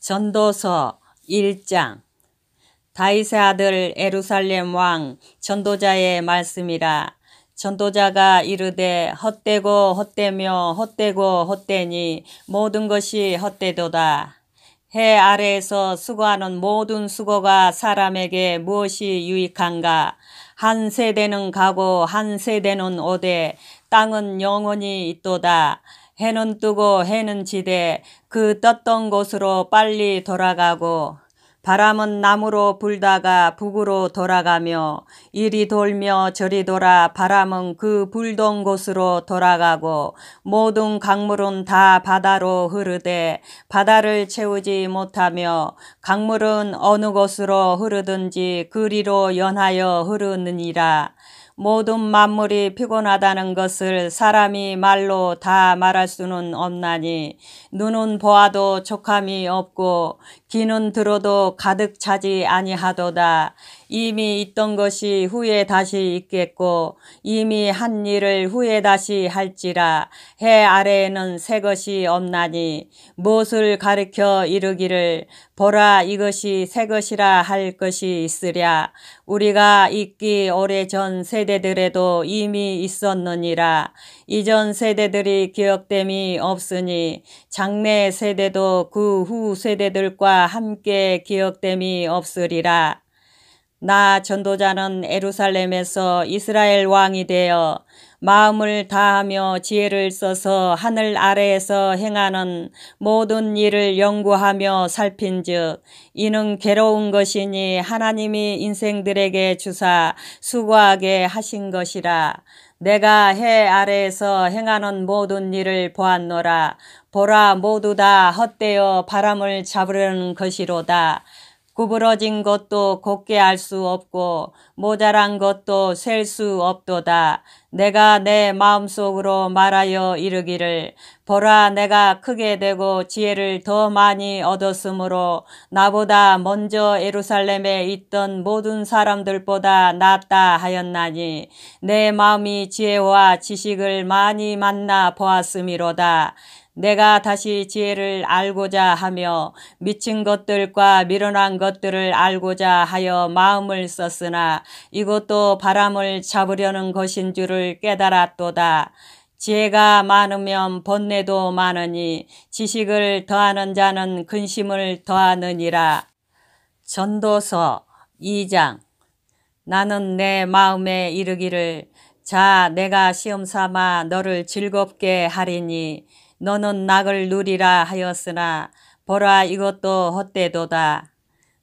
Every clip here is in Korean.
전도서 1장. 다윗의 아들 예루살렘 왕 전도자의 말씀이라. 전도자가 이르되 헛되고 헛되며 헛되고 헛되니 모든 것이 헛되도다. 해 아래에서 수고하는 모든 수고가 사람에게 무엇이 유익한가? 한 세대는 가고 한 세대는 오되 땅은 영원히 있도다. 해는 뜨고 해는 지되 그 떴던 곳으로 빨리 돌아가고 바람은 남으로 불다가 북으로 돌아가며 이리 돌며 저리 돌아 바람은 그 불던 곳으로 돌아가고 모든 강물은 다 바다로 흐르되 바다를 채우지 못하며 강물은 어느 곳으로 흐르든지 그리로 연하여 흐르느니라. 모든 만물이 피곤하다는 것을 사람이 말로 다 말할 수는 없나니 눈은 보아도 족함이 없고 귀는 들어도 가득 차지 아니하도다. 이미 있던 것이 후에 다시 있겠고 이미 한 일을 후에 다시 할지라. 해 아래에는 새 것이 없나니 무엇을 가리켜 이르기를 보라 이것이 새 것이라 할 것이 있으랴. 우리가 있기 오래전 세대들에도 이미 있었느니라. 이전 세대들이 기억됨이 없으니 장래 세대도 그 후 세대들과 함께 기억됨이 없으리라. 나 전도자는 예루살렘에서 이스라엘 왕이 되어 마음을 다하며 지혜를 써서 하늘 아래에서 행하는 모든 일을 연구하며 살핀즉 이는 괴로운 것이니 하나님이 인생들에게 주사 수고하게 하신 것이라. 내가 해 아래에서 행하는 모든 일을 보았노라. 보라 모두 다 헛되어 바람을 잡으려는 것이로다. 구부러진 것도 곱게 할 수 없고 모자란 것도 셀 수 없도다. 내가 내 마음속으로 말하여 이르기를 보라 내가 크게 되고 지혜를 더 많이 얻었으므로 나보다 먼저 예루살렘에 있던 모든 사람들보다 낫다 하였나니 내 마음이 지혜와 지식을 많이 만나 보았음이로다. 내가 다시 지혜를 알고자 하며 미친 것들과 미련한 것들을 알고자 하여 마음을 썼으나 이것도 바람을 잡으려는 것인 줄을 깨달았도다. 지혜가 많으면 번뇌도 많으니 지식을 더하는 자는 근심을 더하느니라. 전도서 2장. 나는 내 마음에 이르기를 자 내가 시험삼아 너를 즐겁게 하리니 너는 낙을 누리라 하였으나 보라 이것도 헛되도다.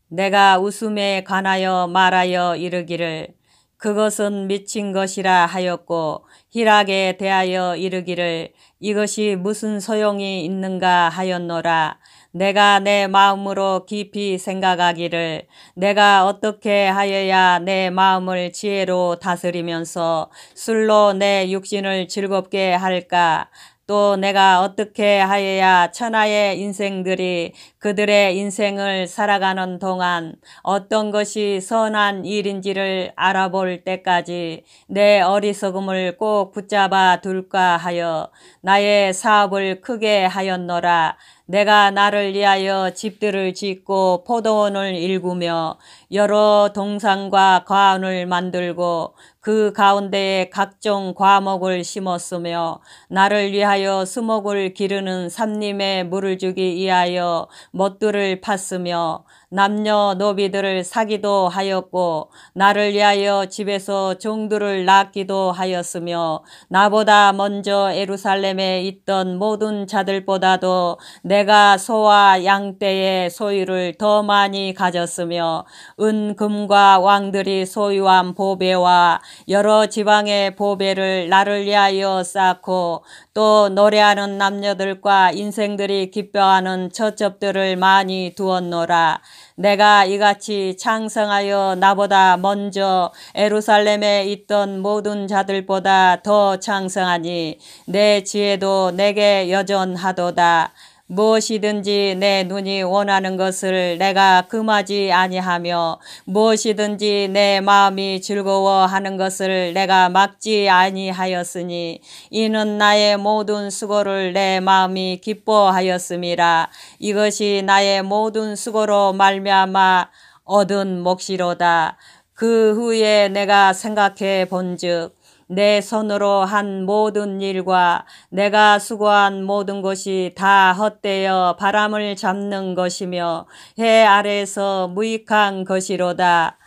내가 웃음에 관하여 말하여 이르기를 그것은 미친 것이라 하였고 희락에 대하여 이르기를 이것이 무슨 소용이 있는가 하였노라. 내가 내 마음으로 깊이 생각하기를 내가 어떻게 하여야 내 마음을 지혜로 다스리면서 술로 내 육신을 즐겁게 할까. 또 내가 어떻게 하여야 천하의 인생들이 그들의 인생을 살아가는 동안 어떤 것이 선한 일인지를 알아볼 때까지 내 어리석음을 꼭 붙잡아 둘까 하여 나의 사업을 크게 하였노라. 내가 나를 위하여 집들을 짓고 포도원을 일구며 여러 동산과 과원을 만들고 그 가운데에 각종 과목을 심었으며 나를 위하여 수목을 기르는 삼림에 물을 주기 위하여 못들을 팠으며 남녀노비들을 사기도 하였고 나를 위하여 집에서 종들을 낳기도 하였으며 나보다 먼저 예루살렘에 있던 모든 자들보다도 내가 소와 양떼의 소유를 더 많이 가졌으며 은금과 왕들이 소유한 보배와 여러 지방의 보배를 나를 위하여 쌓고 또 노래하는 남녀들과 인생들이 기뻐하는 처첩들을 많이 두었노라. 내가 이같이 창성하여 나보다 먼저 예루살렘에 있던 모든 자들보다 더 창성하니 내 지혜도 내게 여전하도다. 무엇이든지 내 눈이 원하는 것을 내가 금하지 아니하며 무엇이든지 내 마음이 즐거워하는 것을 내가 막지 아니하였으니 이는 나의 모든 수고를 내 마음이 기뻐하였음이라. 이것이 나의 모든 수고로 말미암아 얻은 몫이로다. 그 후에 내가 생각해 본즉 내 손으로 한 모든 일과 내가 수고한 모든 것이 다 헛되어 바람을 잡는 것이며 해 아래에서 무익한 것이로다.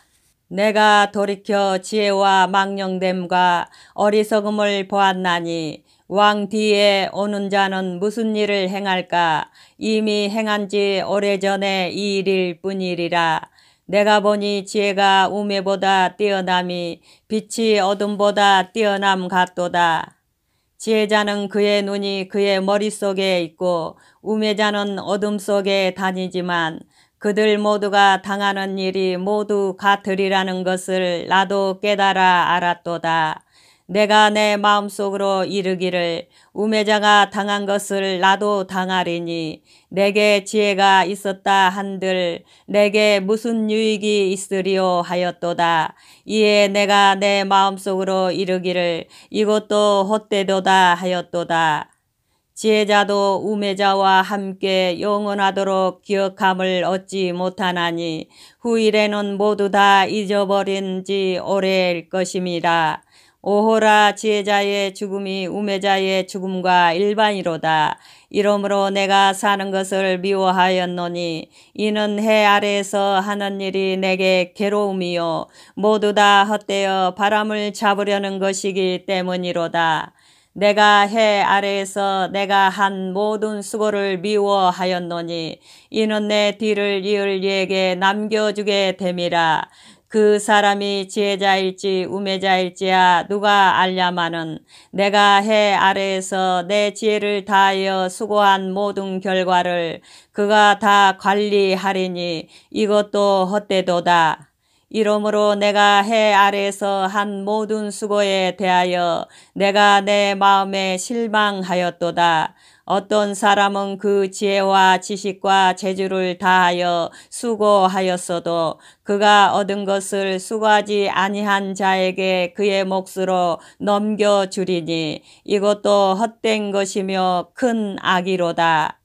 내가 돌이켜 지혜와 망령됨과 어리석음을 보았나니 왕 뒤에 오는 자는 무슨 일을 행할까? 이미 행한 지 오래전에 이 일일 뿐이리라. 내가 보니 지혜가 우매보다 뛰어남이 빛이 어둠보다 뛰어남 같도다. 지혜자는 그의 눈이 그의 머릿속에 있고 우매자는 어둠 속에 다니지만 그들 모두가 당하는 일이 모두 같으리라는 것을 나도 깨달아 알았도다. 내가 내 마음속으로 이르기를 우매자가 당한 것을 나도 당하리니 내게 지혜가 있었다 한들 내게 무슨 유익이 있으리요 하였도다. 이에 내가 내 마음속으로 이르기를 이것도 헛되도다 하였도다. 지혜자도 우매자와 함께 영원하도록 기억함을 얻지 못하나니 후일에는 모두 다 잊어버린 지 오래일 것임이라. 오호라 지혜자의 죽음이 우매자의 죽음과 일반이로다. 이러므로 내가 사는 것을 미워하였노니 이는 해 아래에서 하는 일이 내게 괴로움이요 모두 다 헛되어 바람을 잡으려는 것이기 때문이로다. 내가 해 아래에서 내가 한 모든 수고를 미워하였노니 이는 내 뒤를 이을 이에게 남겨주게 됨이라. 그 사람이 지혜자일지 우매자일지야 누가 알랴마는 내가 해 아래에서 내 지혜를 다하여 수고한 모든 결과를 그가 다 관리하리니 이것도 헛되도다. 이러므로 내가 해 아래에서 한 모든 수고에 대하여 내가 내 마음에 실망하였도다. 어떤 사람은 그 지혜와 지식과 재주를 다하여 수고하였어도 그가 얻은 것을 수고하지 아니한 자에게 그의 몫으로 넘겨주리니 이것도 헛된 것이며 큰 악이로다.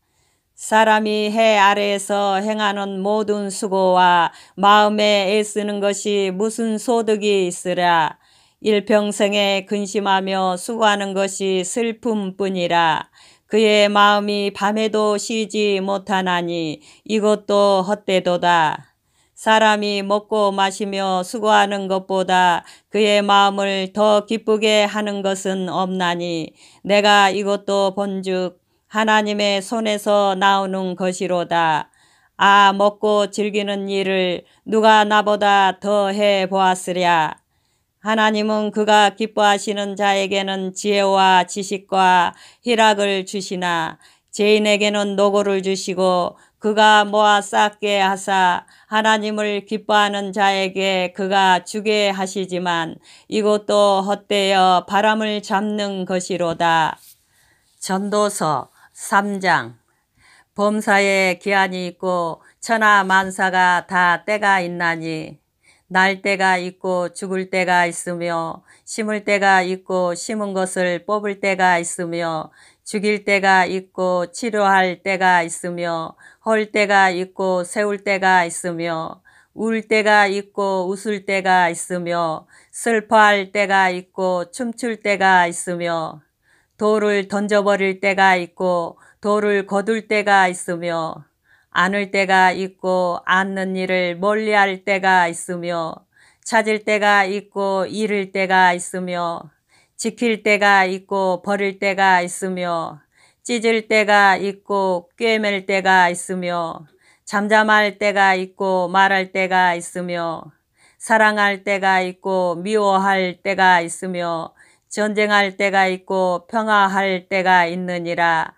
사람이 해 아래에서 행하는 모든 수고와 마음에 애쓰는 것이 무슨 소득이 있으랴. 일평생에 근심하며 수고하는 것이 슬픔뿐이라. 그의 마음이 밤에도 쉬지 못하나니 이것도 헛되도다. 사람이 먹고 마시며 수고하는 것보다 그의 마음을 더 기쁘게 하는 것은 없나니 내가 이것도 본즉 하나님의 손에서 나오는 것이로다. 아, 먹고 즐기는 일을 누가 나보다 더 해보았으랴. 하나님은 그가 기뻐하시는 자에게는 지혜와 지식과 희락을 주시나 죄인에게는 노고를 주시고 그가 모아 쌓게 하사 하나님을 기뻐하는 자에게 그가 주게 하시지만 이것도 헛되어 바람을 잡는 것이로다. 전도서 3장. 범사에 기한이 있고 천하 만사가 다 때가 있나니 날 때가 있고 죽을 때가 있으며 심을 때가 있고 심은 것을 뽑을 때가 있으며 죽일 때가 있고 치료할 때가 있으며 헐 때가 있고 세울 때가 있으며 울 때가 있고 웃을 때가 있으며 슬퍼할 때가 있고 춤출 때가 있으며 돌을 던져버릴 때가 있고 돌을 거둘 때가 있으며 안을 때가 있고 않는 일을 멀리할 때가 있으며 찾을 때가 있고 잃을 때가 있으며 지킬 때가 있고 버릴 때가 있으며 찢을 때가 있고 꿰맬 때가 있으며 잠잠할 때가 있고 말할 때가 있으며 사랑할 때가 있고 미워할 때가 있으며 전쟁할 때가 있고 평화할 때가 있느니라.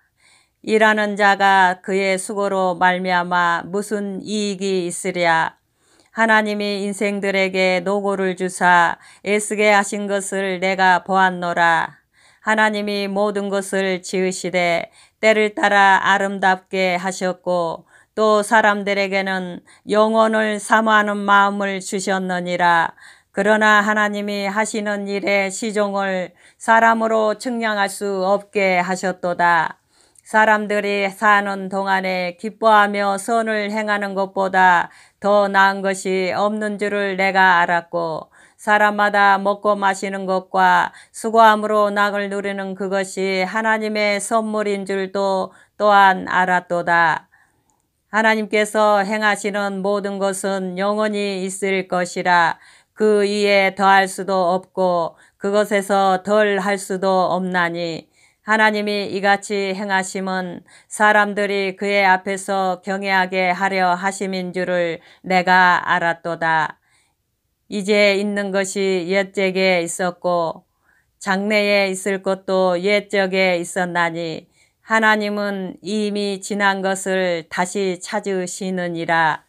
일하는 자가 그의 수고로 말미암아 무슨 이익이 있으랴. 하나님이 인생들에게 노고를 주사 애쓰게 하신 것을 내가 보았노라. 하나님이 모든 것을 지으시되 때를 따라 아름답게 하셨고 또 사람들에게는 영혼을 사모하는 마음을 주셨느니라. 그러나 하나님이 하시는 일의 시종을 사람으로 측량할 수 없게 하셨도다. 사람들이 사는 동안에 기뻐하며 선을 행하는 것보다 더 나은 것이 없는 줄을 내가 알았고 사람마다 먹고 마시는 것과 수고함으로 낙을 누리는 그것이 하나님의 선물인 줄도 또한 알았도다. 하나님께서 행하시는 모든 것은 영원히 있을 것이라. 그 위에 더할 수도 없고 그것에서 덜 할 수도 없나니 하나님이 이같이 행하심은 사람들이 그의 앞에서 경외하게 하려 하심인 줄을 내가 알았도다. 이제 있는 것이 옛적에 있었고 장래에 있을 것도 옛적에 있었나니 하나님은 이미 지난 것을 다시 찾으시느니라.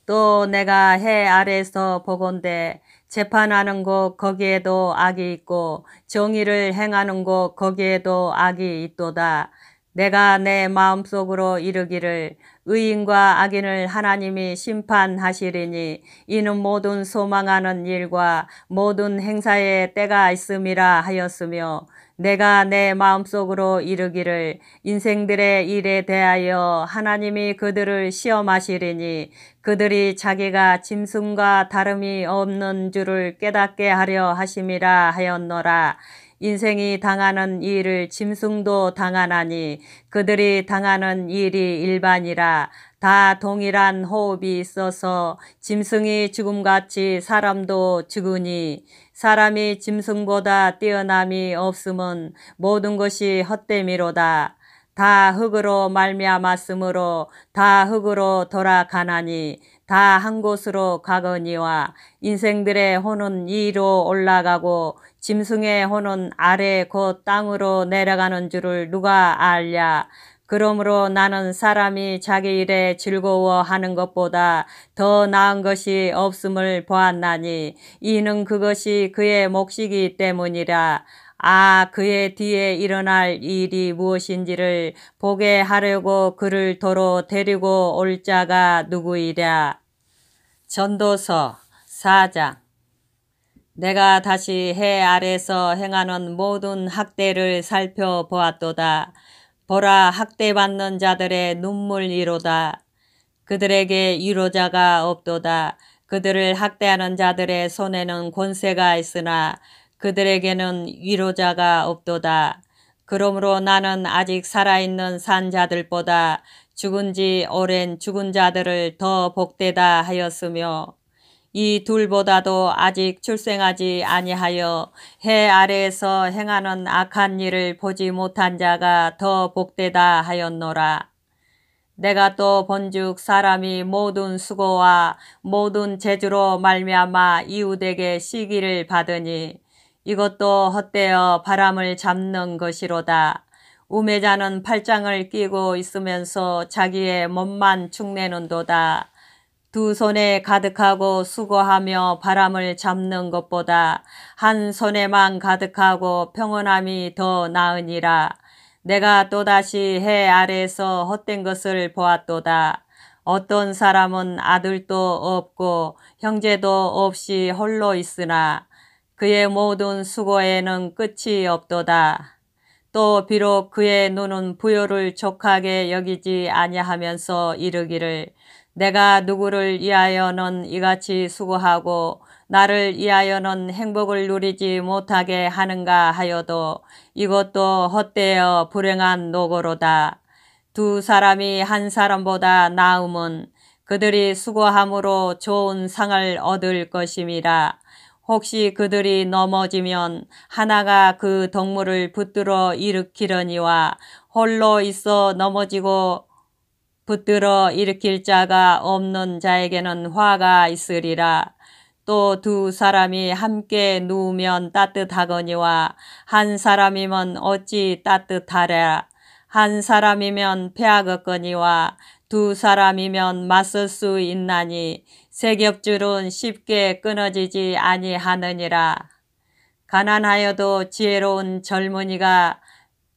또 내가 해 아래에서 보건대 재판하는 곳 거기에도 악이 있고 정의를 행하는 곳 거기에도 악이 있도다. 내가 내 마음속으로 이르기를 의인과 악인을 하나님이 심판하시리니 이는 모든 소망하는 일과 모든 행사에 때가 있음이라 하였으며 내가 내 마음속으로 이르기를 인생들의 일에 대하여 하나님이 그들을 시험하시리니 그들이 자기가 짐승과 다름이 없는 줄을 깨닫게 하려 하심이라 하였노라. 인생이 당하는 일을 짐승도 당하나니 그들이 당하는 일이 일반이라. 다 동일한 호흡이 있어서 짐승이 죽음같이 사람도 죽으니 사람이 짐승보다 뛰어남이 없음은 모든 것이 헛됨이로다. 다 흙으로 말미암았으므로 다 흙으로 돌아가나니 다 한 곳으로 가거니와 인생들의 혼은 위로 올라가고 짐승의 혼은 아래 곧 땅으로 내려가는 줄을 누가 알랴. 그러므로 나는 사람이 자기 일에 즐거워하는 것보다 더 나은 것이 없음을 보았나니 이는 그것이 그의 몫이기 때문이라. 그의 뒤에 일어날 일이 무엇인지를 보게 하려고 그를 도로 데리고 올 자가 누구이랴. 전도서 4장. 내가 다시 해 아래서 행하는 모든 학대를 살펴보았도다. 보라, 학대받는 자들의 눈물이로다. 그들에게 위로자가 없도다. 그들을 학대하는 자들의 손에는 권세가 있으나 그들에게는 위로자가 없도다. 그러므로 나는 아직 살아있는 산 자들보다 죽은 지 오랜 죽은 자들을 더 복되다 하였으며 이 둘보다도 아직 출생하지 아니하여 해 아래에서 행하는 악한 일을 보지 못한 자가 더 복되다 하였노라. 내가 또 본즉 사람이 모든 수고와 모든 재주로 말미암아 이웃에게 시기를 받으니 이것도 헛되어 바람을 잡는 것이로다. 우매자는 팔짱을 끼고 있으면서 자기의 몸만 축내는도다. 두 손에 가득하고 수고하며 바람을 잡는 것보다 한 손에만 가득하고 평온함이 더 나으니라. 내가 또다시 해 아래에서 헛된 것을 보았도다. 어떤 사람은 아들도 없고 형제도 없이 홀로 있으나 그의 모든 수고에는 끝이 없도다. 또 비록 그의 눈은 부요를 족하게 여기지 아니하면서 이르기를 내가 누구를 위하여는 이같이 수고하고 나를 위하여는 행복을 누리지 못하게 하는가 하여도 이것도 헛되어 불행한 노고로다. 두 사람이 한 사람보다 나음은 그들이 수고함으로 좋은 상을 얻을 것임이라. 혹시 그들이 넘어지면 하나가 그 동물을 붙들어 일으키려니와 홀로 있어 넘어지고 붙들어 일으킬 자가 없는 자에게는 화가 있으리라. 또 두 사람이 함께 누우면 따뜻하거니와 한 사람이면 어찌 따뜻하랴. 한 사람이면 패하겠거니와 두 사람이면 맞설 수 있나니 세 겹줄은 쉽게 끊어지지 아니하느니라. 가난하여도 지혜로운 젊은이가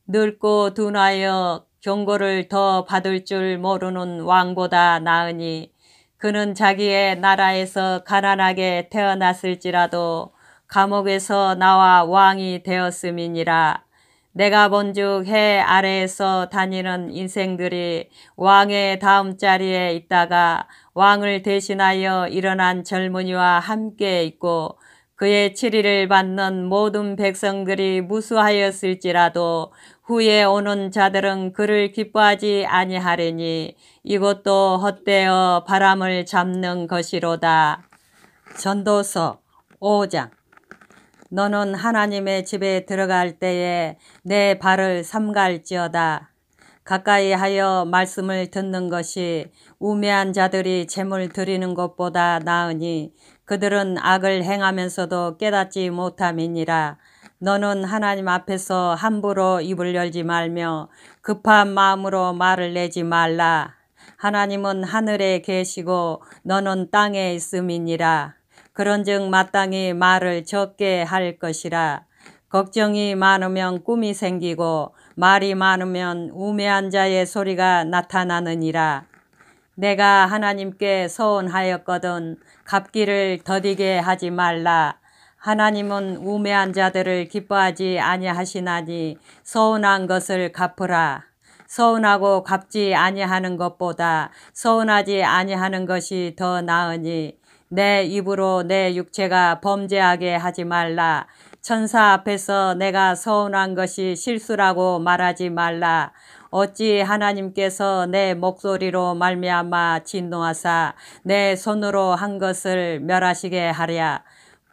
늙고 둔하여 경고를 더 받을 줄 모르는 왕보다 나으니 그는 자기의 나라에서 가난하게 태어났을지라도 감옥에서 나와 왕이 되었음이니라. 내가 본즉 해 아래에서 다니는 인생들이 왕의 다음 자리에 있다가 왕을 대신하여 일어난 젊은이와 함께 있고 그의 치리를 받는 모든 백성들이 무수하였을지라도 후에 오는 자들은 그를 기뻐하지 아니하리니 이것도 헛되어 바람을 잡는 것이로다. 전도서 5장. 너는 하나님의 집에 들어갈 때에 내 발을 삼갈지어다. 가까이 하여 말씀을 듣는 것이 우매한 자들이 제물 드리는 것보다 나으니 그들은 악을 행하면서도 깨닫지 못함이니라. 너는 하나님 앞에서 함부로 입을 열지 말며 급한 마음으로 말을 내지 말라. 하나님은 하늘에 계시고 너는 땅에 있음이니라. 그런즉 마땅히 말을 적게 할 것이라. 걱정이 많으면 꿈이 생기고 말이 많으면 우매한 자의 소리가 나타나느니라. 내가 하나님께 서원하였거든 갚기를 더디게 하지 말라. 하나님은 우매한 자들을 기뻐하지 아니하시나니 서운한 것을 갚으라. 서운하고 갚지 아니하는 것보다 서운하지 아니하는 것이 더 나으니 내 입으로 내 육체가 범죄하게 하지 말라. 천사 앞에서 내가 서운한 것이 실수라고 말하지 말라. 어찌 하나님께서 내 목소리로 말미암아 진노하사 내 손으로 한 것을 멸하시게 하랴.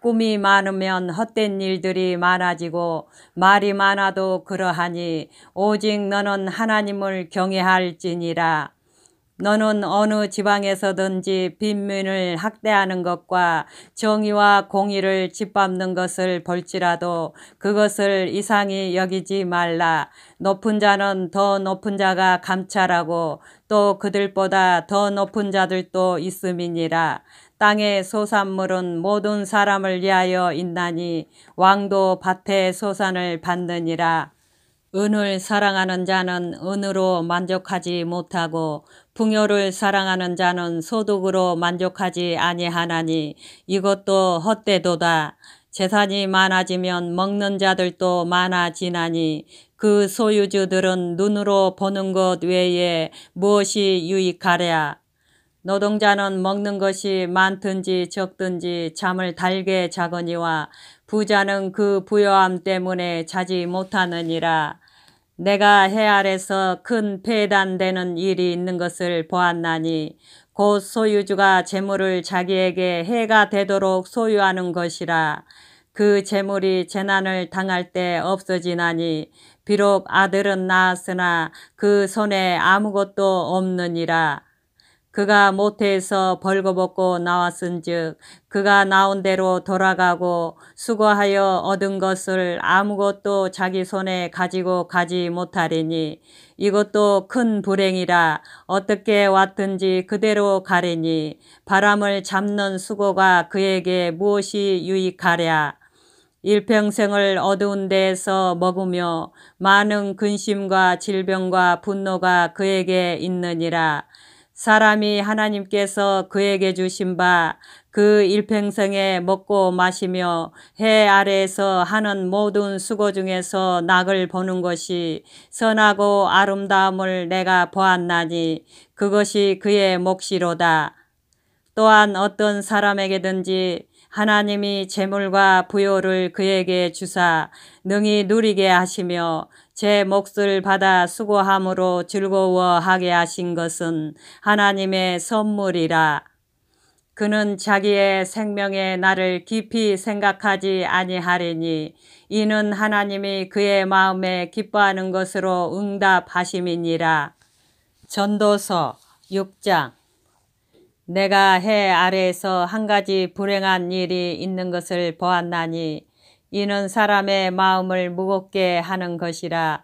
꿈이 많으면 헛된 일들이 많아지고 말이 많아도 그러하니 오직 너는 하나님을 경외할지니라. 너는 어느 지방에서든지 빈민을 학대하는 것과 정의와 공의를 짓밟는 것을 볼지라도 그것을 이상히 여기지 말라. 높은 자는 더 높은 자가 감찰하고 또 그들보다 더 높은 자들도 있음이니라. 땅의 소산물은 모든 사람을 위하여 있나니 왕도 밭의 소산을 받느니라. 은을 사랑하는 자는 은으로 만족하지 못하고 풍요를 사랑하는 자는 소득으로 만족하지 아니하나니 이것도 헛되도다. 재산이 많아지면 먹는 자들도 많아지나니 그 소유주들은 눈으로 보는 것 외에 무엇이 유익하랴. 노동자는 먹는 것이 많든지 적든지 잠을 달게 자거니와 부자는 그 부요함 때문에 자지 못하느니라. 내가 해 아래서 큰 폐단되는 일이 있는 것을 보았나니 곧 소유주가 재물을 자기에게 해가 되도록 소유하는 것이라. 그 재물이 재난을 당할 때 없어지나니 비록 아들은 낳았으나 그 손에 아무것도 없느니라. 그가 모태에서 벌거벗고 나왔은즉 그가 나온 대로 돌아가고 수고하여 얻은 것을 아무것도 자기 손에 가지고 가지 못하리니 이것도 큰 불행이라. 어떻게 왔든지 그대로 가리니 바람을 잡는 수고가 그에게 무엇이 유익하랴. 일평생을 어두운 데에서 먹으며 많은 근심과 질병과 분노가 그에게 있느니라. 사람이 하나님께서 그에게 주신 바 그 일평생에 먹고 마시며 해 아래에서 하는 모든 수고 중에서 낙을 보는 것이 선하고 아름다움을 내가 보았나니 그것이 그의 몫이로다. 또한 어떤 사람에게든지 하나님이 재물과 부요를 그에게 주사 능히 누리게 하시며 제 몫을 받아 수고함으로 즐거워하게 하신 것은 하나님의 선물이라. 그는 자기의 생명의 날을 깊이 생각하지 아니하리니 이는 하나님이 그의 마음에 기뻐하는 것으로 응답하심이니라. 전도서 6장. 내가 해 아래에서 한 가지 불행한 일이 있는 것을 보았나니 이는 사람의 마음을 무겁게 하는 것이라.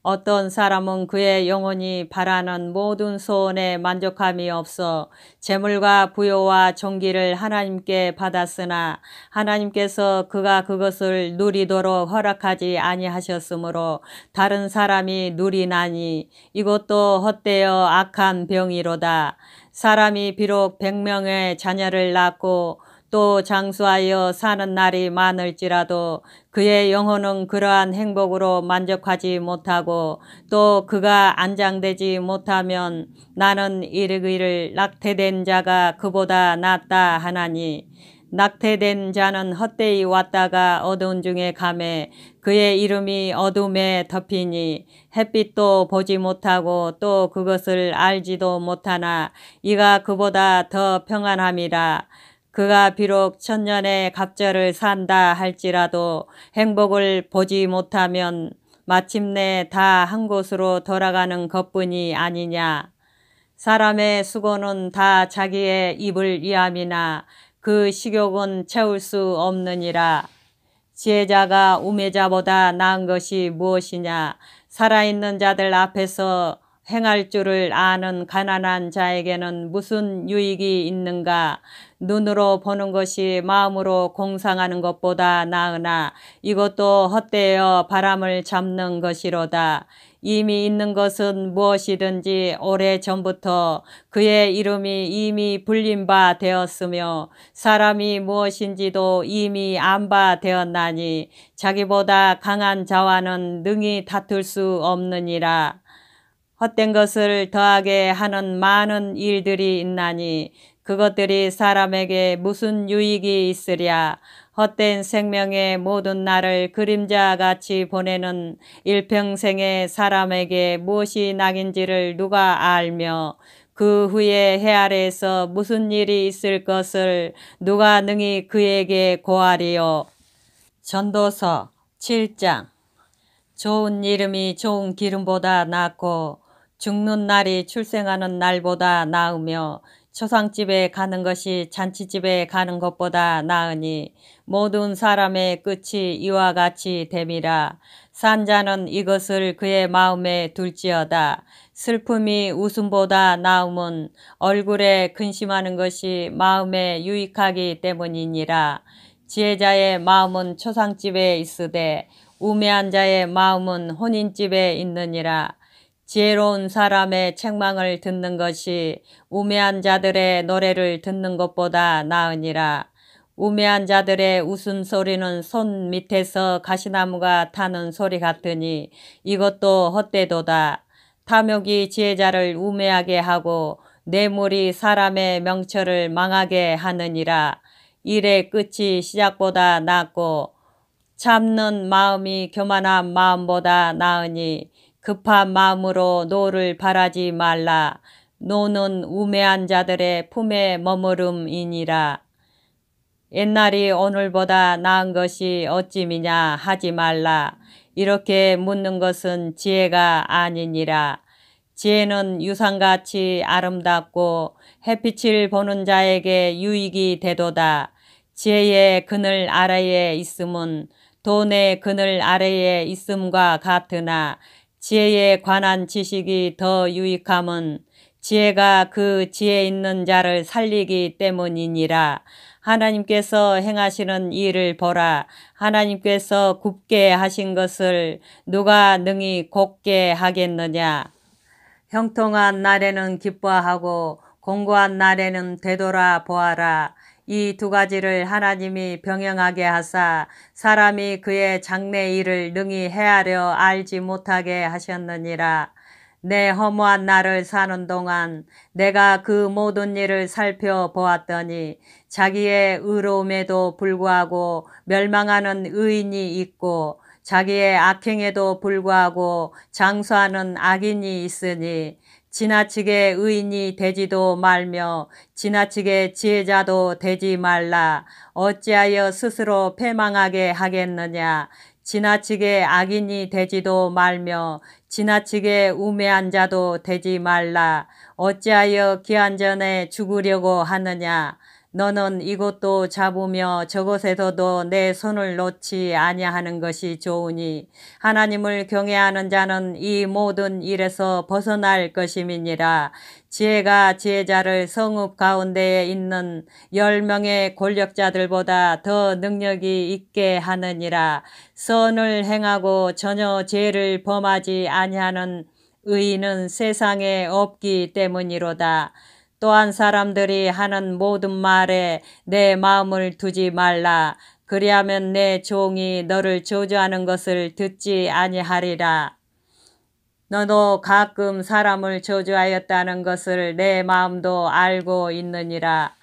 어떤 사람은 그의 영혼이 바라는 모든 소원에 만족함이 없어 재물과 부요와 존귀를 하나님께 받았으나 하나님께서 그가 그것을 누리도록 허락하지 아니하셨으므로 다른 사람이 누리나니 이것도 헛되어 악한 병이로다. 사람이 비록 100명의 자녀를 낳고 또 장수하여 사는 날이 많을지라도 그의 영혼은 그러한 행복으로 만족하지 못하고 또 그가 안장되지 못하면 나는 이르기를 낙태된 자가 그보다 낫다 하나니 낙태된 자는 헛되이 왔다가 어두운 중에 가매 그의 이름이 어둠에 덮이니 햇빛도 보지 못하고 또 그것을 알지도 못하나 이가 그보다 더 평안함이라. 그가 비록 천년의 갑절을 산다 할지라도 행복을 보지 못하면 마침내 다 한 곳으로 돌아가는 것뿐이 아니냐. 사람의 수고는 다 자기의 입을 위함이나 그 식욕은 채울 수 없느니라. 지혜자가 우매자보다 나은 것이 무엇이냐. 살아있는 자들 앞에서 행할 줄을 아는 가난한 자에게는 무슨 유익이 있는가. 눈으로 보는 것이 마음으로 공상하는 것보다 나으나 이것도 헛되어 바람을 잡는 것이로다. 이미 있는 것은 무엇이든지 오래전부터 그의 이름이 이미 불린 바 되었으며 사람이 무엇인지도 이미 안 바 되었나니 자기보다 강한 자와는 능히 다툴 수 없느니라. 헛된 것을 더하게 하는 많은 일들이 있나니 그것들이 사람에게 무슨 유익이 있으랴. 헛된 생명의 모든 날을 그림자같이 보내는 일평생의 사람에게 무엇이 낙인지를 누가 알며 그 후에 해 아래에서 무슨 일이 있을 것을 누가 능히 그에게 고하리요. 전도서 7장. 좋은 이름이 좋은 기름보다 낫고 죽는 날이 출생하는 날보다 나으며 초상집에 가는 것이 잔치집에 가는 것보다 나으니 모든 사람의 끝이 이와 같이 됨이라. 산자는 이것을 그의 마음에 둘지어다. 슬픔이 웃음보다 나음은 얼굴에 근심하는 것이 마음에 유익하기 때문이니라. 지혜자의 마음은 초상집에 있으되 우매한 자의 마음은 혼인집에 있느니라. 지혜로운 사람의 책망을 듣는 것이 우매한 자들의 노래를 듣는 것보다 나으니라. 우매한 자들의 웃음소리는 손 밑에서 가시나무가 타는 소리 같으니 이것도 헛되도다. 탐욕이 지혜자를 우매하게 하고 뇌물이 사람의 명철을 망하게 하느니라. 일의 끝이 시작보다 낫고 참는 마음이 교만한 마음보다 나으니 급한 마음으로 노를 바라지 말라. 노는 우매한 자들의 품에 머무름이니라. 옛날이 오늘보다 나은 것이 어찌미냐 하지 말라. 이렇게 묻는 것은 지혜가 아니니라. 지혜는 유상같이 아름답고 햇빛을 보는 자에게 유익이 되도다. 지혜의 그늘 아래에 있음은 돈의 그늘 아래에 있음과 같으나 지혜에 관한 지식이 더 유익함은 지혜가 그 지혜 있는 자를 살리기 때문이니라. 하나님께서 행하시는 일을 보라. 하나님께서 굽게 하신 것을 누가 능히 곱게 하겠느냐. 형통한 날에는 기뻐하고 공고한 날에는 되돌아 보아라. 이 두 가지를 하나님이 병행하게 하사 사람이 그의 장래 일을 능히 헤아려 알지 못하게 하셨느니라. 내 허무한 날을 사는 동안 내가 그 모든 일을 살펴보았더니 자기의 의로움에도 불구하고 멸망하는 의인이 있고 자기의 악행에도 불구하고 장수하는 악인이 있으니 지나치게 의인이 되지도 말며 지나치게 지혜자도 되지 말라. 어찌하여 스스로 패망하게 하겠느냐. 지나치게 악인이 되지도 말며 지나치게 우매한 자도 되지 말라. 어찌하여 기한 전에 죽으려고 하느냐. 너는 이곳도 잡으며 저곳에서도 내 손을 놓지 아니하는 것이 좋으니 하나님을 경외하는 자는 이 모든 일에서 벗어날 것임이니라. 지혜가 지혜자를 성읍 가운데에 있는 10명의 권력자들보다 더 능력이 있게 하느니라. 선을 행하고 전혀 죄를 범하지 아니하는 의인은 세상에 없기 때문이로다. 또한 사람들이 하는 모든 말에 내 마음을 두지 말라. 그리하면 내 종이 너를 저주하는 것을 듣지 아니하리라. 너도 가끔 사람을 저주하였다는 것을 내 마음도 알고 있느니라.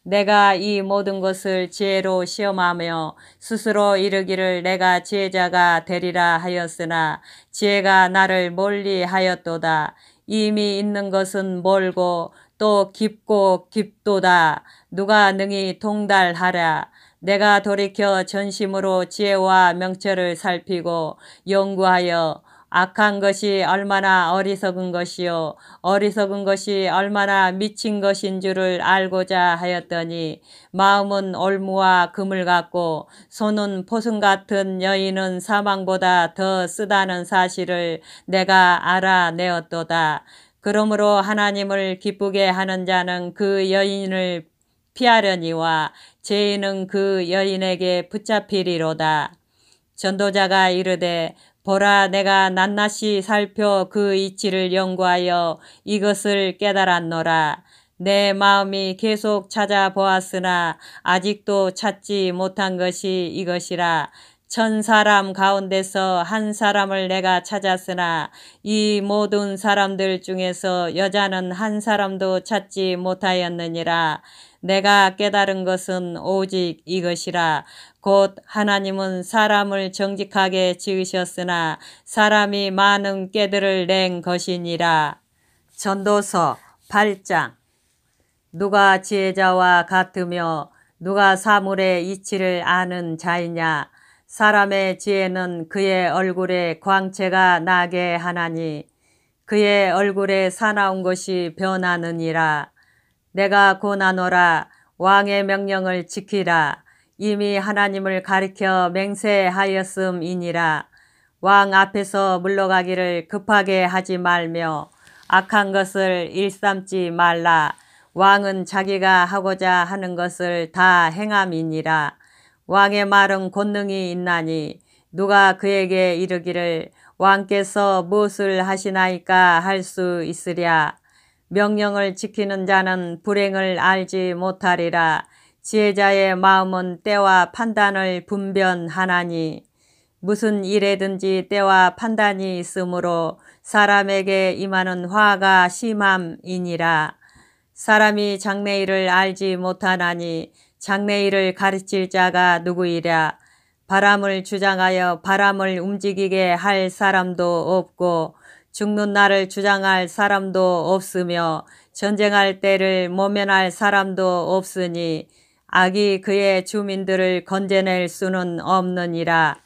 내가 이 모든 것을 지혜로 시험하며 스스로 이르기를 내가 지혜자가 되리라 하였으나 지혜가 나를 멀리 하였도다. 이미 있는 것은 멀고 또 깊고 깊도다. 누가 능히 통달하랴. 내가 돌이켜 전심으로 지혜와 명철을 살피고 연구하여 악한 것이 얼마나 어리석은 것이요 어리석은 것이 얼마나 미친 것인 줄을 알고자 하였더니 마음은 올무와 금을 같고 손은 포승 같은 여인은 사망보다 더 쓰다는 사실을 내가 알아내었도다. 그러므로 하나님을 기쁘게 하는 자는 그 여인을 피하려니와 죄인은 그 여인에게 붙잡히리로다. 전도자가 이르되 보라 내가 낱낱이 살펴 그 이치를 연구하여 이것을 깨달았노라. 내 마음이 계속 찾아보았으나 아직도 찾지 못한 것이 이것이라. 1000사람 가운데서 한 사람을 내가 찾았으나 이 모든 사람들 중에서 여자는 한 사람도 찾지 못하였느니라. 내가 깨달은 것은 오직 이것이라. 곧 하나님은 사람을 정직하게 지으셨으나 사람이 많은 꾀들을 낸 것이니라. 전도서 8장. 누가 지혜자와 같으며 누가 사물의 이치를 아는 자이냐. 사람의 지혜는 그의 얼굴에 광채가 나게 하나니 그의 얼굴에 사나운 것이 변하느니라. 내가 고나노라. 왕의 명령을 지키라. 이미 하나님을 가리켜 맹세하였음이니라. 왕 앞에서 물러가기를 급하게 하지 말며 악한 것을 일삼지 말라. 왕은 자기가 하고자 하는 것을 다 행함이니라. 왕의 말은 권능이 있나니 누가 그에게 이르기를 왕께서 무엇을 하시나이까 할 수 있으랴. 명령을 지키는 자는 불행을 알지 못하리라. 지혜자의 마음은 때와 판단을 분별하나니 무슨 일에든지 때와 판단이 있으므로 사람에게 임하는 화가 심함이니라. 사람이 장래일을 알지 못하나니 장래일을 가르칠 자가 누구이랴. 바람을 주장하여 바람을 움직이게 할 사람도 없고 죽는 날을 주장할 사람도 없으며 전쟁할 때를 모면할 사람도 없으니 악이 그의 주민들을 건져낼 수는 없느니라.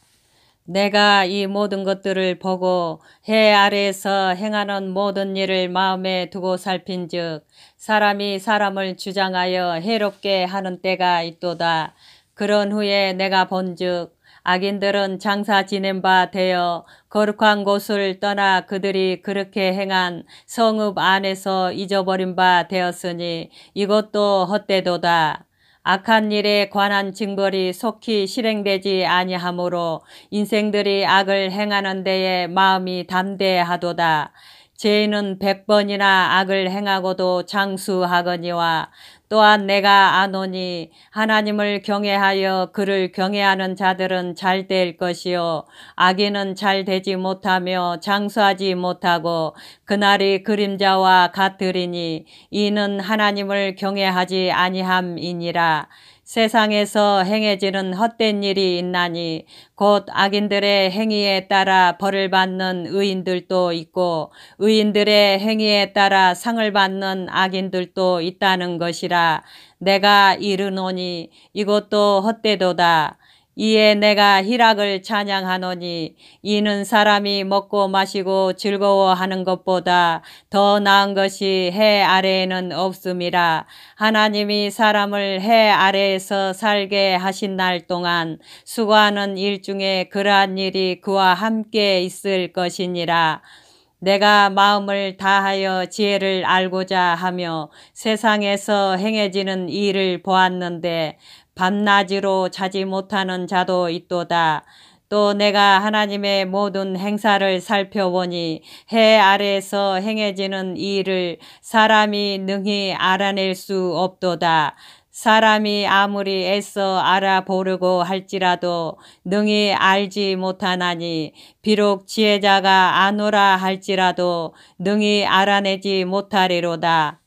내가 이 모든 것들을 보고 해 아래에서 행하는 모든 일을 마음에 두고 살핀즉 사람이 사람을 주장하여 해롭게 하는 때가 있도다. 그런 후에 내가 본즉 악인들은 장사 지낸 바 되어 거룩한 곳을 떠나 그들이 그렇게 행한 성읍 안에서 잊어버린 바 되었으니 이것도 헛되도다. 악한 일에 관한 징벌이 속히 실행되지 아니하므로 인생들이 악을 행하는 데에 마음이 담대하도다. 죄인은 100번이나 악을 행하고도 장수하거니와 또한 내가 아노니 하나님을 경외하여 그를 경외하는 자들은 잘 될 것이요 악인은 잘 되지 못하며 장수하지 못하고 그날이 그림자와 같으리니 이는 하나님을 경외하지 아니함이니라. 세상에서 행해지는 헛된 일이 있나니 곧 악인들의 행위에 따라 벌을 받는 의인들도 있고 의인들의 행위에 따라 상을 받는 악인들도 있다는 것이라. 내가 이르노니 이것도 헛되도다. 이에 내가 희락을 찬양하노니 이는 사람이 먹고 마시고 즐거워하는 것보다 더 나은 것이 해 아래에는 없음이라. 하나님이 사람을 해 아래에서 살게 하신 날 동안 수고하는 일 중에 그러한 일이 그와 함께 있을 것이니라. 내가 마음을 다하여 지혜를 알고자 하며 세상에서 행해지는 일을 보았는데 밤낮으로 자지 못하는 자도 있도다. 또 내가 하나님의 모든 행사를 살펴보니 해 아래에서 행해지는 일을 사람이 능히 알아낼 수 없도다. 사람이 아무리 애써 알아보려고 할지라도 능히 알지 못하나니 비록 지혜자가 아노라 할지라도 능히 알아내지 못하리로다.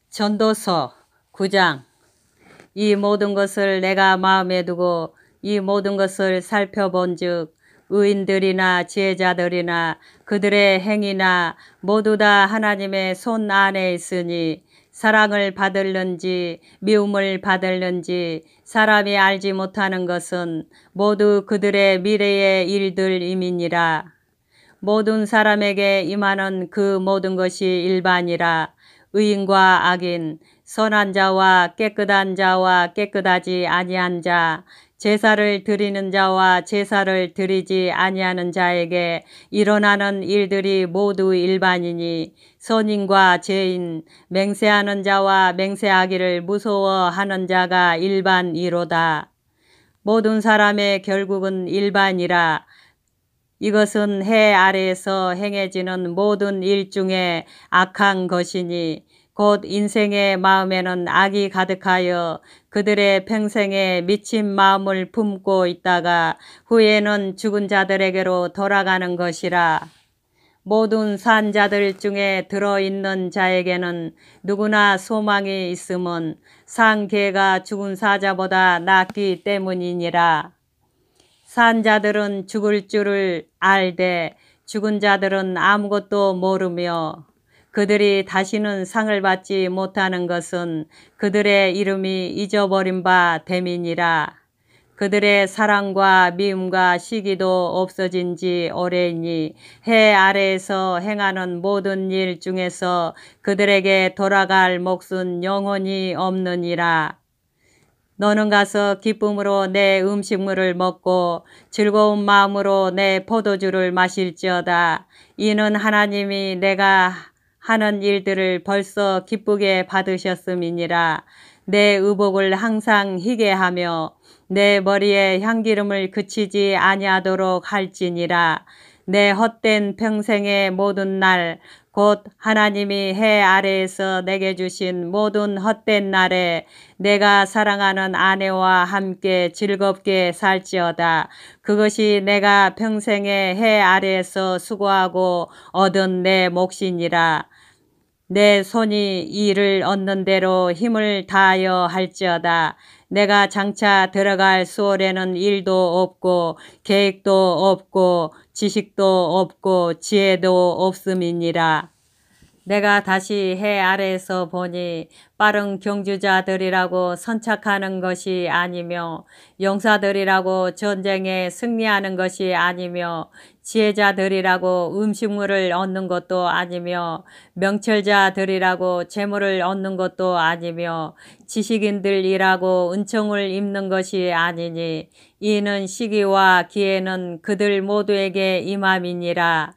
전도서 9장. 이 모든 것을 내가 마음에 두고 이 모든 것을 살펴본즉 의인들이나 지혜자들이나 그들의 행위나 모두 다 하나님의 손 안에 있으니 사랑을 받을는지 미움을 받을는지 사람이 알지 못하는 것은 모두 그들의 미래의 일들임이니라. 모든 사람에게 임하는 그 모든 것이 일반이라. 의인과 악인, 선한 자와 깨끗한 자와 깨끗하지 아니한 자, 제사를 드리는 자와 제사를 드리지 아니하는 자에게 일어나는 일들이 모두 일반이니 선인과 죄인, 맹세하는 자와 맹세하기를 무서워하는 자가 일반이로다. 모든 사람의 결국은 일반이라. 이것은 해 아래에서 행해지는 모든 일 중에 악한 것이니 곧 인생의 마음에는 악이 가득하여 그들의 평생에 미친 마음을 품고 있다가 후에는 죽은 자들에게로 돌아가는 것이라. 모든 산 자들 중에 들어있는 자에게는 누구나 소망이 있음은 산 개가 죽은 사자보다 낫기 때문이니라. 산 자들은 죽을 줄을 알되 죽은 자들은 아무것도 모르며 그들이 다시는 상을 받지 못하는 것은 그들의 이름이 잊어버린 바 됨이니라. 그들의 사랑과 미움과 시기도 없어진 지 오래이니 해 아래에서 행하는 모든 일 중에서 그들에게 돌아갈 몫은 영원히 없느니라. 너는 가서 기쁨으로 내 음식물을 먹고 즐거운 마음으로 내 포도주를 마실지어다. 이는 하나님이 내가 하는 일들을 벌써 기쁘게 받으셨음이니라. 내 의복을 항상 희게 하며 내 머리에 향기름을 그치지 아니하도록 할지니라. 내 헛된 평생의 모든 날 곧 하나님이 해 아래에서 내게 주신 모든 헛된 날에 내가 사랑하는 아내와 함께 즐겁게 살지어다. 그것이 내가 평생에 해 아래에서 수고하고 얻은 내 몫이니라. 내 손이 이를 얻는 대로 힘을 다하여 할지어다. 내가 장차 들어갈 수월에는 일도 없고 계획도 없고 지식도 없고 지혜도 없음이니라. 내가 다시 해 아래에서 보니 빠른 경주자들이라고 선착하는 것이 아니며 용사들이라고 전쟁에 승리하는 것이 아니며 지혜자들이라고 음식물을 얻는 것도 아니며 명철자들이라고 재물을 얻는 것도 아니며 지식인들이라고 은총을 입는 것이 아니니 이는 시기와 기회는 그들 모두에게 임함이니라.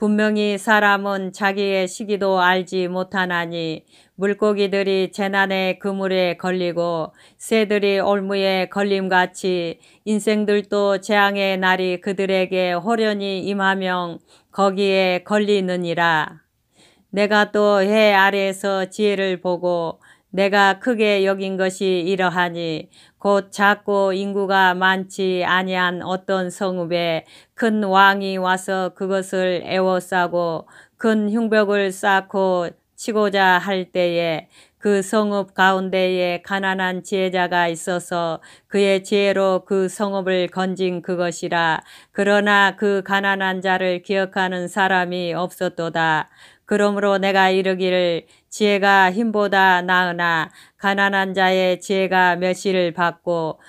분명히 사람은 자기의 시기도 알지 못하나니 물고기들이 재난의 그물에 걸리고 새들이 올무에 걸림같이 인생들도 재앙의 날이 그들에게 호련히 임하명 거기에 걸리느니라. 내가 또 해 아래에서 지혜를 보고 내가 크게 여긴 것이 이러하니 곧 작고 인구가 많지 아니한 어떤 성읍에 큰 왕이 와서 그것을 에워싸고 큰 흉벽을 쌓고 치고자 할 때에 그 성읍 가운데에 가난한 지혜자가 있어서 그의 지혜로 그 성읍을 건진 그것이라. 그러나 그 가난한 자를 기억하는 사람이 없었도다. 그러므로 내가 이르기를 지혜가 힘보다 나으나 가난한 자의 지혜가 멸시를 받고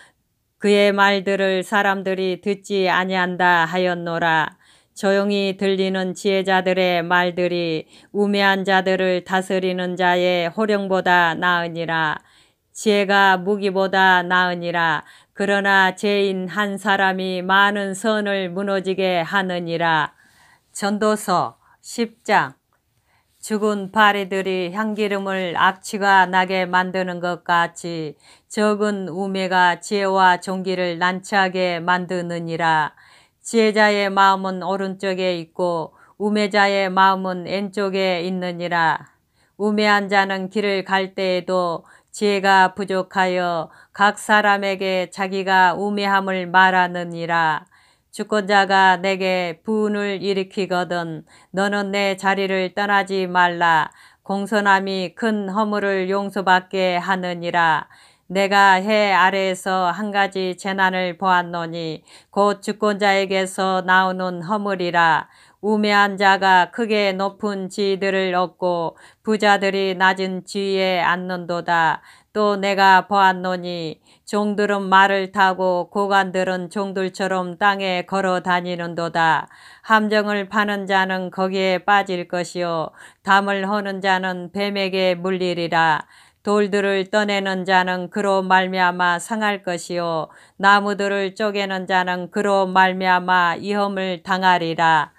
그의 말들을 사람들이 듣지 아니한다 하였노라. 조용히 들리는 지혜자들의 말들이 우매한 자들을 다스리는 자의 호령보다 나으니라. 지혜가 무기보다 나으니라. 그러나 죄인 한 사람이 많은 선을 무너지게 하느니라. 전도서 10장. 죽은 바리들이 향기름을 악취가 나게 만드는 것 같이 적은 우매가 지혜와 존귀를 난처하게 만드느니라. 지혜자의 마음은 오른쪽에 있고 우매자의 마음은 왼쪽에 있느니라. 우매한 자는 길을 갈 때에도 지혜가 부족하여 각 사람에게 자기가 우매함을 말하느니라. 주권자가 내게 분을 일으키거든 너는 내 자리를 떠나지 말라. 공손함이 큰 허물을 용서받게 하느니라. 내가 해 아래에서 한 가지 재난을 보았노니 곧 주권자에게서 나오는 허물이라. 우매한 자가 크게 높은 지위들을 얻고 부자들이 낮은 지위에 앉는도다. 또 내가 보았노니 종들은 말을 타고 고관들은 종들처럼 땅에 걸어 다니는도다. 함정을 파는 자는 거기에 빠질 것이요 담을 허는 자는 뱀에게 물리리라. 돌들을 떠내는 자는 그로 말미암아 상할 것이요 나무들을 쪼개는 자는 그로 말미암아 위험을 당하리라.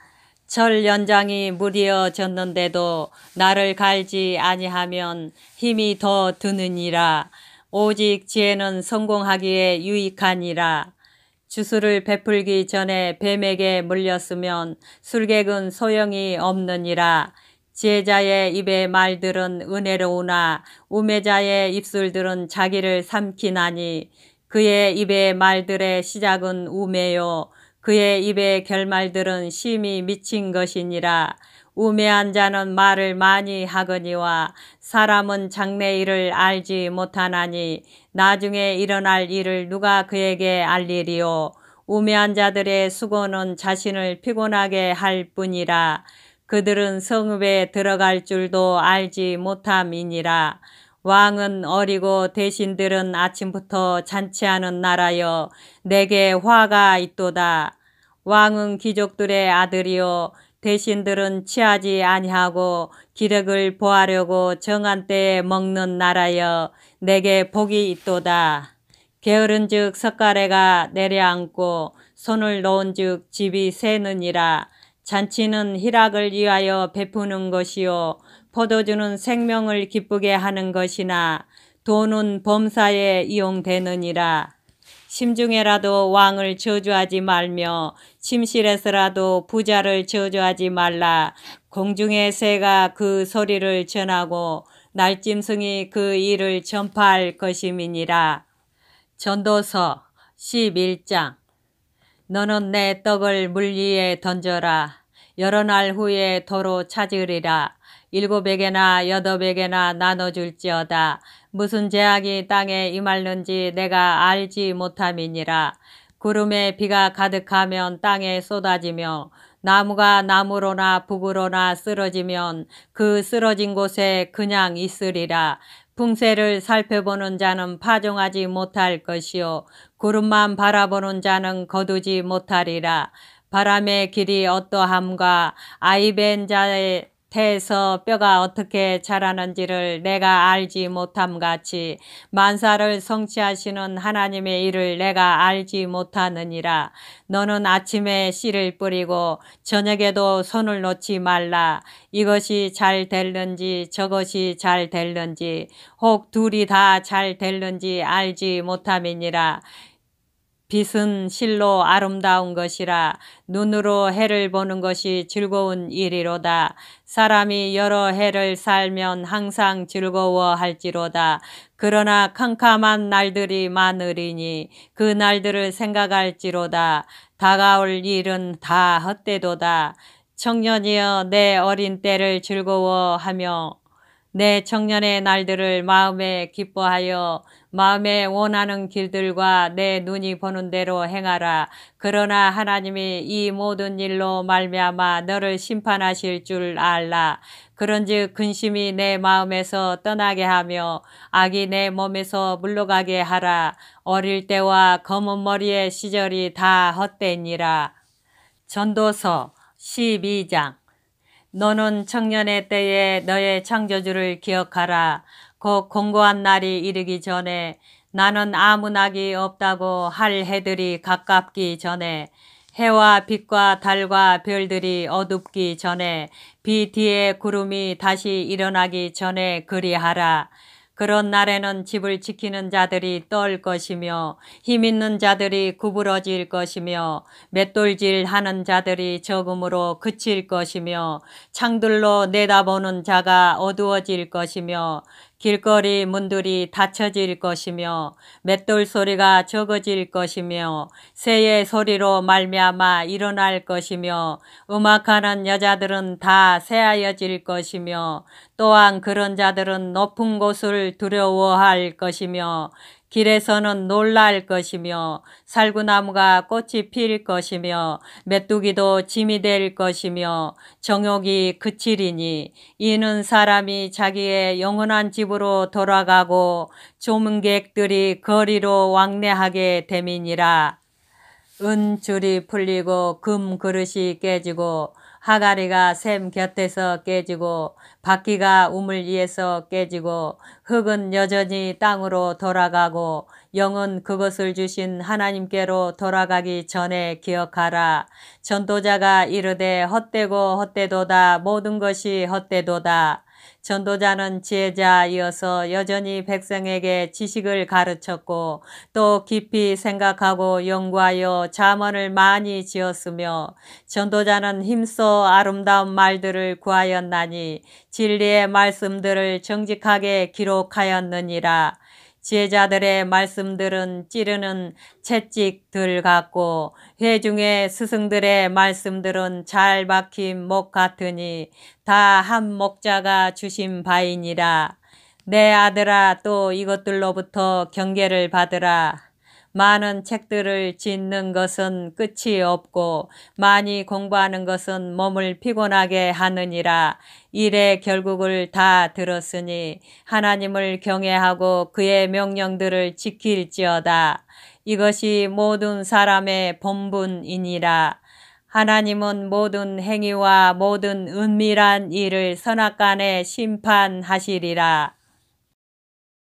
철 연장이 무리어졌는데도 나를 갈지 아니하면 힘이 더 드느니라. 오직 지혜는 성공하기에 유익하니라. 주술을 베풀기 전에 뱀에게 물렸으면 술객은 소용이 없느니라. 지혜자의 입의 말들은 은혜로우나 우매자의 입술들은 자기를 삼키나니 그의 입의 말들의 시작은 우매요 그의 입의 결말들은 심히 미친 것이니라. 우매한 자는 말을 많이 하거니와 사람은 장래일을 알지 못하나니 나중에 일어날 일을 누가 그에게 알리리요. 우매한 자들의 수고는 자신을 피곤하게 할 뿐이라. 그들은 성읍에 들어갈 줄도 알지 못함이니라. 왕은 어리고 대신들은 아침부터 잔치하는 나라여 내게 화가 있도다. 왕은 귀족들의 아들이요 대신들은 취하지 아니하고 기력을 보하려고 정한 때에 먹는 나라여 내게 복이 있도다. 게으른즉 석가래가 내려앉고 손을 놓은즉 집이 새느니라. 잔치는 희락을 위하여 베푸는 것이요 포도주는 생명을 기쁘게 하는 것이나 돈은 범사에 이용되느니라. 심중에라도 왕을 저주하지 말며 침실에서라도 부자를 저주하지 말라. 공중의 새가 그 소리를 전하고 날짐승이 그 일을 전파할 것임이니라. 전도서 11장. 너는 내 떡을 물 위에 던져라. 여러 날 후에 도로 찾으리라. 7에게나 8에게나 나눠줄지어다. 무슨 재앙이 땅에 임할는지 내가 알지 못함이니라. 구름에 비가 가득하면 땅에 쏟아지며 나무가 나무로나 북으로나 쓰러지면 그 쓰러진 곳에 그냥 있으리라. 풍세를 살펴보는 자는 파종하지 못할 것이요 구름만 바라보는 자는 거두지 못하리라. 바람의 길이 어떠함과 아이벤 자의 태에서 뼈가 어떻게 자라는지를 내가 알지 못함같이 만사를 성취하시는 하나님의 일을 내가 알지 못하느니라. 너는 아침에 씨를 뿌리고 저녁에도 손을 놓지 말라. 이것이 잘 될는지 저것이 잘 될는지 혹 둘이 다 잘 될는지 알지 못함이니라. 빛은 실로 아름다운 것이라. 눈으로 해를 보는 것이 즐거운 일이로다. 사람이 여러 해를 살면 항상 즐거워할지로다. 그러나 캄캄한 날들이 많으리니 그 날들을 생각할지로다. 다가올 일은 다 헛되도다. 청년이여 내 어린 때를 즐거워하며 내 청년의 날들을 마음에 기뻐하여 마음에 원하는 길들과 내 눈이 보는 대로 행하라. 그러나 하나님이 이 모든 일로 말미암아 너를 심판하실 줄 알라. 그런즉 근심이 내 마음에서 떠나게 하며 악이 내 몸에서 물러가게 하라. 어릴 때와 검은 머리의 시절이 다 헛되니라. 전도서 12장. 너는 청년의 때에 너의 창조주를 기억하라. 곧 공고한 날이 이르기 전에 나는 아무 낙이 없다고 할 해들이 가깝기 전에 해와 빛과 달과 별들이 어둡기 전에 비 뒤에 구름이 다시 일어나기 전에 그리하라. 그런 날에는 집을 지키는 자들이 떨 것이며 힘있는 자들이 구부러질 것이며 맷돌질 하는 자들이 적음으로 그칠 것이며 창들로 내다보는 자가 어두워질 것이며 길거리 문들이 닫혀질 것이며 맷돌 소리가 적어질 것이며 새의 소리로 말미암아 일어날 것이며 음악하는 여자들은 다 새하여질 것이며 또한 그런 자들은 높은 곳을 두려워할 것이며 길에서는 놀랄 것이며 살구나무가 꽃이 필 것이며 메뚜기도 짐이 될 것이며 정욕이 그치리니 이는 사람이 자기의 영원한 집으로 돌아가고 조문객들이 거리로 왕래하게 됨이니라. 은줄이 풀리고 금 그릇이 깨지고 하가리가 샘 곁에서 깨지고 바퀴가 우물 위에서 깨지고 흙은 여전히 땅으로 돌아가고 영은 그것을 주신 하나님께로 돌아가기 전에 기억하라. 전도자가 이르되 헛되고 헛되도다. 모든 것이 헛되도다. 전도자는 지혜자이어서 여전히 백성에게 지식을 가르쳤고 또 깊이 생각하고 연구하여 잠언을 많이 지었으며 전도자는 힘써 아름다운 말들을 구하였나니 진리의 말씀들을 정직하게 기록하였느니라. 지혜자들의 말씀들은 찌르는 채찍들 같고 회중의 스승들의 말씀들은 잘 박힌 목 같으니 다 한 목자가 주신 바이니라. 내 아들아, 또 이것들로부터 경계를 받으라. 많은 책들을 짓는 것은 끝이 없고 많이 공부하는 것은 몸을 피곤하게 하느니라. 일의 결국을 다 들었으니 하나님을 경외하고 그의 명령들을 지킬지어다. 이것이 모든 사람의 본분이니라. 하나님은 모든 행위와 모든 은밀한 일을 선악간에 심판하시리라.